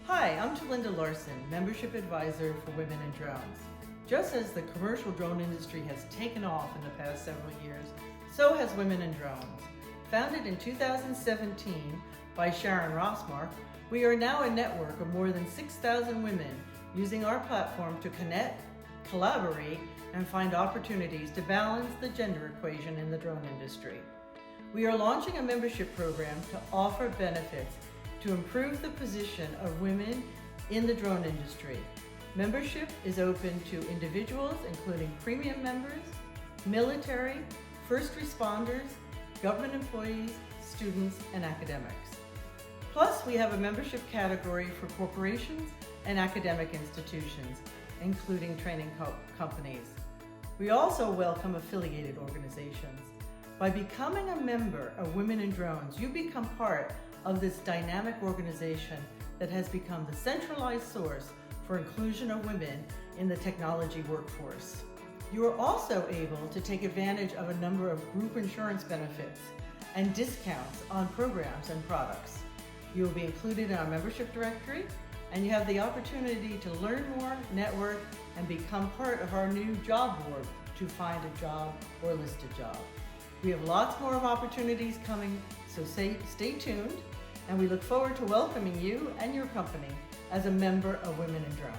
Hi, I'm Tulinda Larsen, Membership Advisor for Women in Drones. Just as the commercial drone industry has taken off in the past several years, so has Women in Drones. Founded in 2017 by Sharon Rossmark, we are now a network of more than 6,000 women using our platform to connect, collaborate, and find opportunities to balance the gender equation in the drone industry. We are launching a membership program to offer benefits to improve the position of women in the drone industry. Membership is open to individuals, including premium members, military, first responders, government employees, students, and academics. Plus, we have a membership category for corporations and academic institutions, including training companies. We also welcome affiliated organizations. By becoming a member of Women in Drones, you become part of this dynamic organization that has become the centralized source for inclusion of women in the technology workforce. You are also able to take advantage of a number of group insurance benefits and discounts on programs and products. You will be included in our membership directory, and you have the opportunity to learn more, network, and become part of our new job board to find a job or list a job. We have lots more of opportunities coming, so stay tuned, and we look forward to welcoming you and your company as a member of Women in Drones.